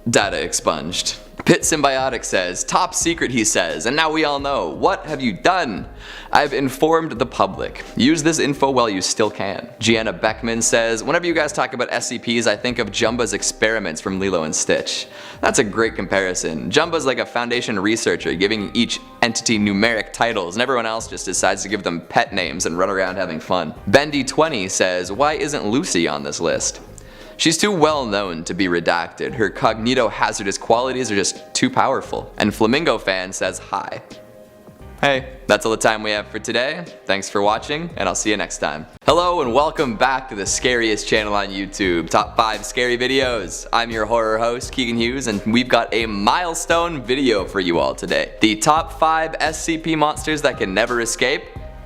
A: Data expunged. Pit Symbiotic says, top secret he says, and now we all know. What have you done? I've informed the public. Use this info while you still can. Gianna Beckman says, whenever you guys talk about SCPs, I think of Jumba's experiments from Lilo and Stitch. That's a great comparison. Jumba's like a Foundation researcher giving each entity numeric titles, and everyone else just decides to give them pet names and run around having fun. Bendy20 says, why isn't Lucy on this list? She's too well known to be redacted. Her cognito-hazardous qualities are just too powerful. And Flamingo Fan says hi. Hey, that's all the time we have for today. Thanks for watching, and I'll see you next time. Hello and welcome back to the scariest channel on YouTube, Top 5 Scary Videos. I'm your horror host, Keegan Hughes, and we've got a milestone video for you all today. The top 5 SCP monsters that can never escape.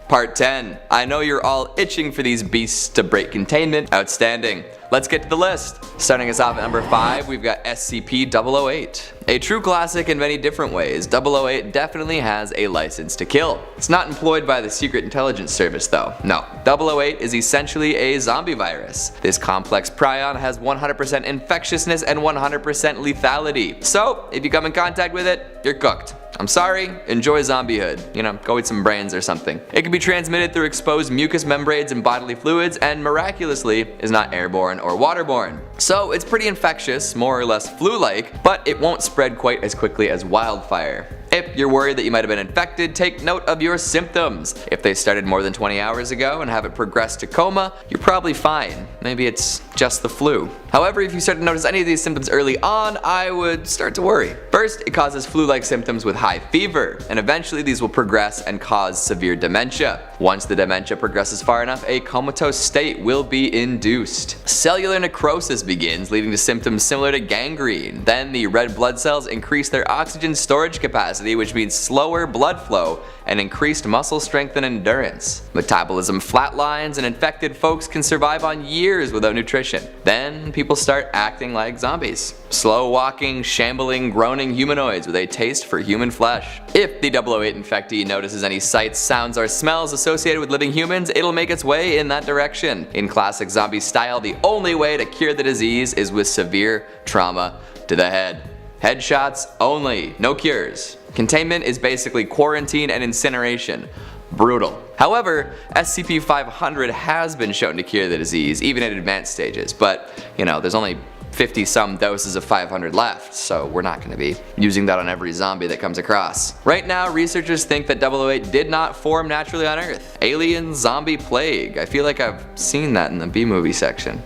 A: Part 10. I know you're all itching for these beasts to break containment. Outstanding. Let's get to the list. Starting us off at number 5, we've got SCP-008. A true classic in many different ways, 008 definitely has a license to kill. It's not employed by the Secret Intelligence Service though. No, 008 is essentially a zombie virus. This complex prion has 100% infectiousness and 100% lethality. So, if you come in contact with it, you're cooked. I'm sorry, enjoy zombiehood. You know, go eat some brains or something. It can be transmitted through exposed mucous membranes and bodily fluids, and miraculously is not airborne or waterborne. So it's pretty infectious, more or less flu-like, but it won't spread quite as quickly as wildfire. If you're worried that you might have been infected, take note of your symptoms. If they started more than 20 hours ago and haven't progressed to coma, you're probably fine. Maybe it's just the flu. However, if you start to notice any of these symptoms early on, I would start to worry. First, it causes flu-like symptoms with high fever, and eventually these will progress and cause severe dementia. Once the dementia progresses far enough, a comatose state will be induced. Cellular necrosis begins, leading to symptoms similar to gangrene. Then the red blood cells increase their oxygen storage capacity, which means slower blood flow and increased muscle strength and endurance. Metabolism flatlines, and infected folks can survive on years without nutrition. Then people start acting like zombies. Slow walking, shambling, groaning humanoids with a taste for human flesh. If the 008 infectee notices any sights, sounds, or smells associated with living humans, it'll make its way in that direction. In classic zombie style, the only way to cure the disease is with severe trauma to the head. Headshots only, no cures. Containment is basically quarantine and incineration. Brutal. However, SCP-500 has been shown to cure the disease, even at advanced stages, but, you know, there's only 50 some doses of 500 left, so we're not going to be using that on every zombie that comes across. Right now, researchers think that 008 did not form naturally on Earth. Alien zombie plague. I feel like I've seen that in the B-movie section.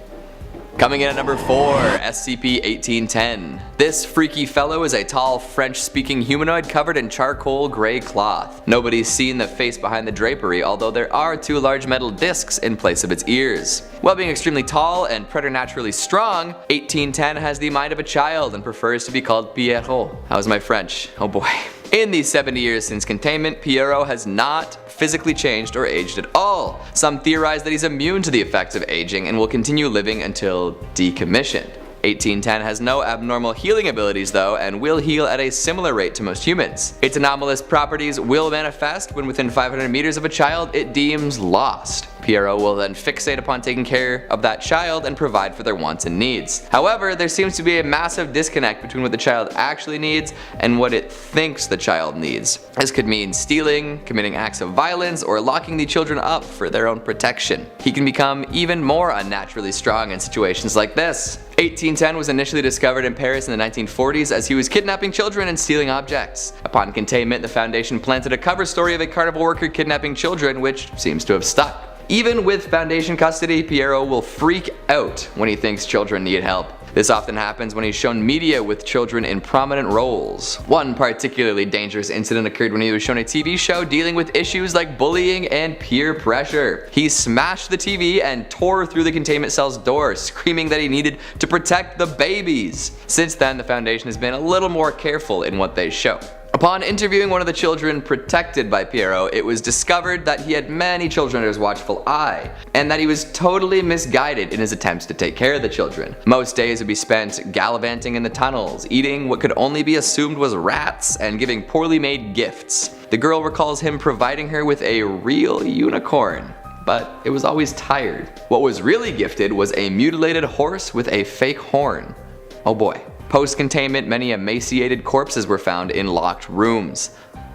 A: Coming in at number 4, SCP-1810. This freaky fellow is a tall French-speaking humanoid covered in charcoal gray cloth. Nobody's seen the face behind the drapery, although there are 2 large metal discs in place of its ears. While being extremely tall and preternaturally strong, 1810 has the mind of a child and prefers to be called Pierrot. How's my French? Oh boy. In the 70 years since containment, Pierrot has not physically changed or aged at all. Some theorize that he's immune to the effects of aging and will continue living until decommissioned. 1810 has no abnormal healing abilities though, and will heal at a similar rate to most humans. Its anomalous properties will manifest when within 500 meters of a child it deems lost. Pierrot will then fixate upon taking care of that child and provide for their wants and needs. However, there seems to be a massive disconnect between what the child actually needs and what it thinks the child needs. This could mean stealing, committing acts of violence, or locking the children up for their own protection. He can become even more unnaturally strong in situations like this. 1810 was initially discovered in Paris in the 1940s as he was kidnapping children and stealing objects. Upon containment, the Foundation planted a cover story of a carnival worker kidnapping children, which seems to have stuck. Even with Foundation custody, Pierrot will freak out when he thinks children need help. This often happens when he's shown media with children in prominent roles. One particularly dangerous incident occurred when he was shown a TV show dealing with issues like bullying and peer pressure. He smashed the TV and tore through the containment cell's door, screaming that he needed to protect the babies. Since then, the Foundation has been a little more careful in what they show. Upon interviewing one of the children protected by Pierrot, it was discovered that he had many children under his watchful eye, and that he was totally misguided in his attempts to take care of the children. Most days would be spent gallivanting in the tunnels, eating what could only be assumed was rats, and giving poorly made gifts. The girl recalls him providing her with a real unicorn, but it was always tired. What was really gifted was a mutilated horse with a fake horn. Oh boy. Post-containment, many emaciated corpses were found in locked rooms.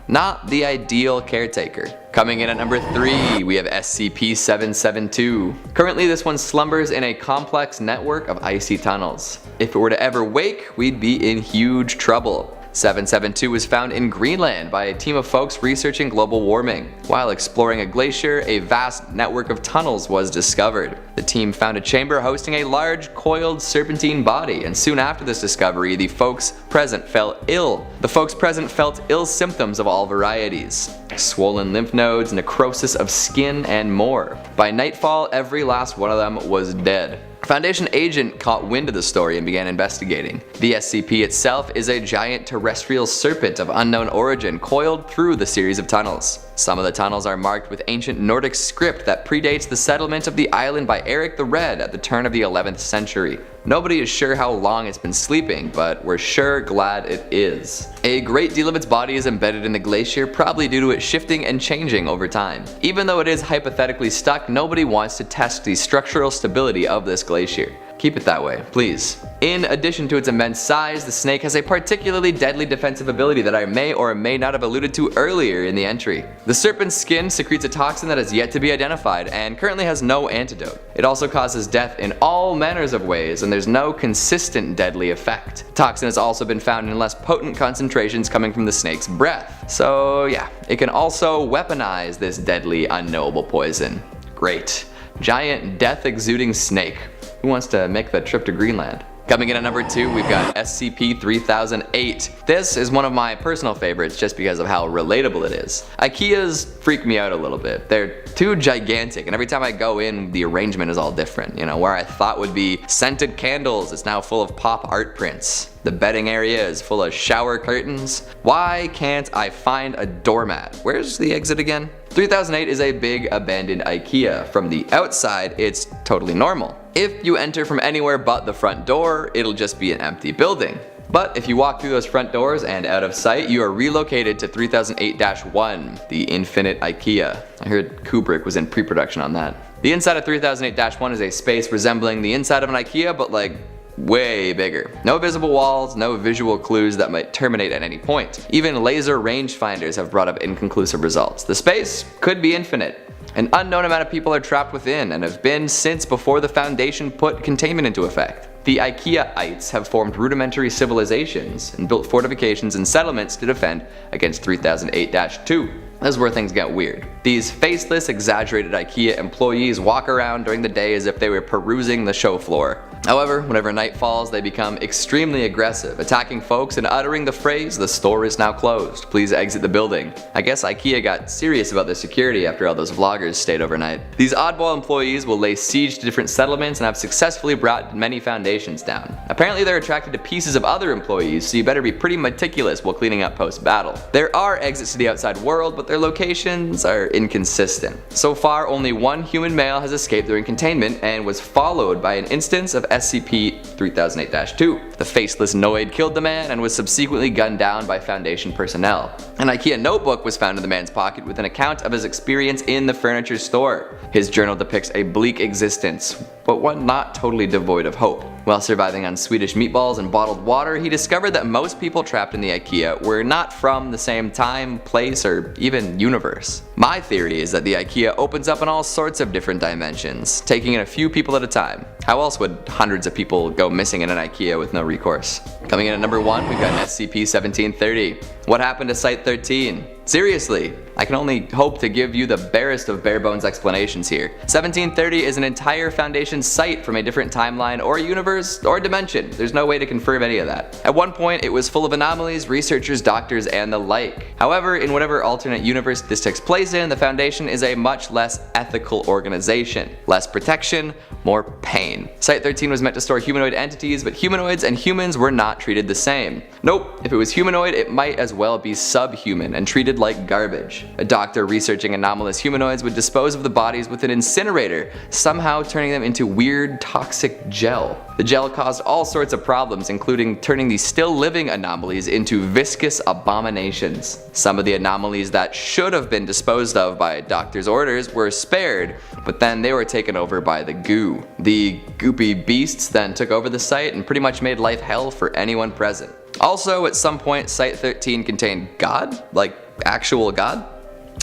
A: Not the ideal caretaker. Coming in at number 3, we have SCP-772. Currently, this one slumbers in a complex network of icy tunnels. If it were to ever wake, we'd be in huge trouble. 772 was found in Greenland by a team of folks researching global warming. While exploring a glacier, a vast network of tunnels was discovered. The team found a chamber hosting a large, coiled serpentine body, and soon after this discovery, the folks present fell ill. The folks present felt ill symptoms of all varieties: swollen lymph nodes, necrosis of skin, and more. By nightfall, every last one of them was dead. Foundation agent caught wind of the story and began investigating. The SCP itself is a giant terrestrial serpent of unknown origin coiled through the series of tunnels. Some of the tunnels are marked with ancient Nordic script that predates the settlement of the island by Eric the Red at the turn of the 11th century. Nobody is sure how long it's been sleeping, but we're sure glad it is. A great deal of its body is embedded in the glacier, probably due to it shifting and changing over time. Even though it is hypothetically stuck, nobody wants to test the structural stability of this glacier. Keep it that way, please. In addition to its immense size, the snake has a particularly deadly defensive ability that I may or may not have alluded to earlier in the entry. The serpent's skin secretes a toxin that has yet to be identified and currently has no antidote. It also causes death in all manners of ways, and there's no consistent deadly effect. Toxin has also been found in less potent concentrations coming from the snake's breath. So yeah, it can also weaponize this deadly, unknowable poison. Great. Giant death-exuding snake. Who wants to make the trip to Greenland? Coming in at number 2, we've got SCP-3008. This is one of my personal favorites just because of how relatable it is. IKEAs freak me out a little bit. They're too gigantic, and every time I go in, the arrangement is all different. You know, where I thought would be scented candles, it's now full of pop art prints. The bedding area is full of shower curtains. Why can't I find a doormat? Where's the exit again? 3008 is a big abandoned IKEA. From the outside, it's totally normal. If you enter from anywhere but the front door, it'll just be an empty building. But if you walk through those front doors and out of sight, you are relocated to 3008-1, the infinite IKEA. I heard Kubrick was in pre-production on that. The inside of 3008-1 is a space resembling the inside of an IKEA, but like way bigger. No visible walls, no visual clues that might terminate at any point. Even laser rangefinders have brought up inconclusive results. The space could be infinite. An unknown amount of people are trapped within and have been since before the Foundation put containment into effect. The IKEA-ites have formed rudimentary civilizations and built fortifications and settlements to defend against 3008-2. This is where things get weird. These faceless, exaggerated IKEA employees walk around during the day as if they were perusing the show floor. However, whenever night falls, they become extremely aggressive, attacking folks and uttering the phrase, "The store is now closed. Please exit the building." I guess IKEA got serious about their security after all those vloggers stayed overnight. These oddball employees will lay siege to different settlements and have successfully brought many foundations down. Apparently they're attracted to pieces of other employees, so you better be pretty meticulous while cleaning up post-battle. There are exits to the outside world, but their locations are inconsistent. So far, only one human male has escaped during containment and was followed by an instance of SCP-3008-2. The faceless Noid killed the man and was subsequently gunned down by Foundation personnel. An IKEA notebook was found in the man's pocket with an account of his experience in the furniture store. His journal depicts a bleak existence, but one not totally devoid of hope. While surviving on Swedish meatballs and bottled water, he discovered that most people trapped in the IKEA were not from the same time, place, or even universe. My theory is that the IKEA opens up in all sorts of different dimensions, taking in a few people at a time. How else would hundreds of people go missing in an IKEA with no recourse? Coming in at number 1, we've got an SCP-1730. What happened to Site-13? Seriously, I can only hope to give you the barest of bare-bones explanations here. 1730 is an entire Foundation site from a different timeline or universe or dimension. There's no way to confirm any of that. At one point, it was full of anomalies, researchers, doctors, and the like. However, in whatever alternate universe this takes place in, the Foundation is a much less ethical organization. Less protection, more pain. Site-13 was meant to store humanoid entities, but humanoids and humans were not treated the same. Nope, if it was humanoid, it might as well be subhuman and treated like garbage. A doctor researching anomalous humanoids would dispose of the bodies with an incinerator, somehow turning them into weird, toxic gel. The gel caused all sorts of problems, including turning the still living anomalies into viscous abominations. Some of the anomalies that should have been disposed of by doctor's orders were spared, but then they were taken over by the goo. The goopy beasts then took over the site and pretty much made life hell for anyone present. Also, at some point, Site-13 contained God? Like, actual God?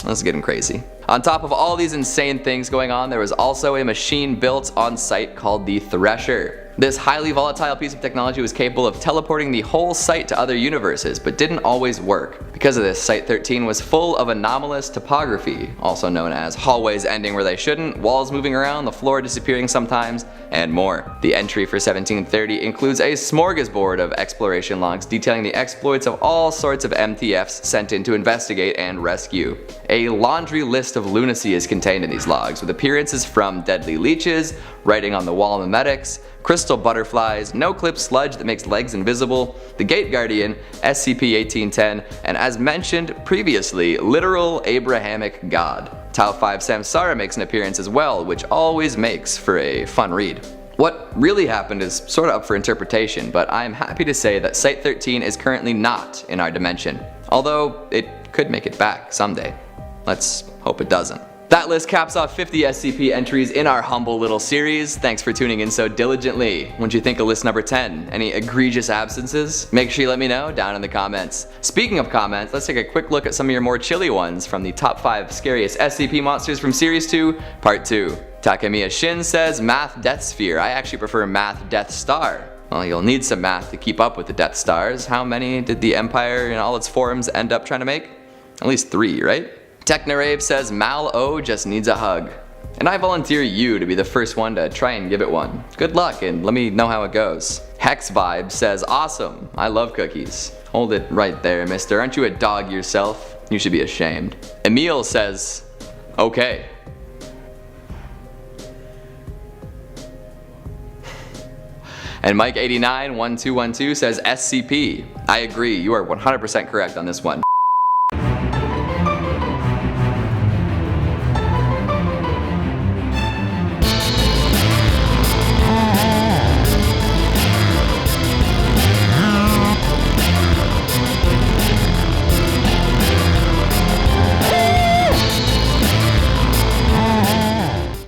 A: That's getting crazy. On top of all these insane things going on, there was also a machine built on site called the Thresher. This highly volatile piece of technology was capable of teleporting the whole site to other universes, but didn't always work. Because of this, Site-13 was full of anomalous topography, also known as hallways ending where they shouldn't, walls moving around, the floor disappearing sometimes, and more. The entry for 1730 includes a smorgasbord of exploration logs detailing the exploits of all sorts of MTFs sent in to investigate and rescue. A laundry list of lunacy is contained in these logs, with appearances from deadly leeches, writing on the wall mimetics, crystal butterflies, no-clip sludge that makes legs invisible, the Gate Guardian, SCP-1810, and as mentioned previously, literal Abrahamic God. Tau 5 Samsara makes an appearance as well, which always makes for a fun read. What really happened is sort of up for interpretation, but I am happy to say that Site-13 is currently not in our dimension, although it could make it back someday. Let's hope it doesn't. That list caps off 50 SCP entries in our humble little series. Thanks for tuning in so diligently. What'd you think of list number 10? Any egregious absences? Make sure you let me know down in the comments. Speaking of comments, let's take a quick look at some of your more chilly ones from the top 5 scariest SCP monsters from Series 2, Part 2. Takemiya Shin says Math Death Sphere. I actually prefer Math Death Star. Well, you'll need some math to keep up with the Death Stars. How many did the Empire in all its forms end up trying to make? At least 3, right? Technorave says Mal-O just needs a hug. And I volunteer you to be the first one to try and give it one. Good luck and let me know how it goes. Hex Vibe says awesome, I love cookies. Hold it right there, mister. Aren't you a dog yourself? You should be ashamed. Emil says okay. And Mike891212 says SCP. I agree, you are 100% correct on this one.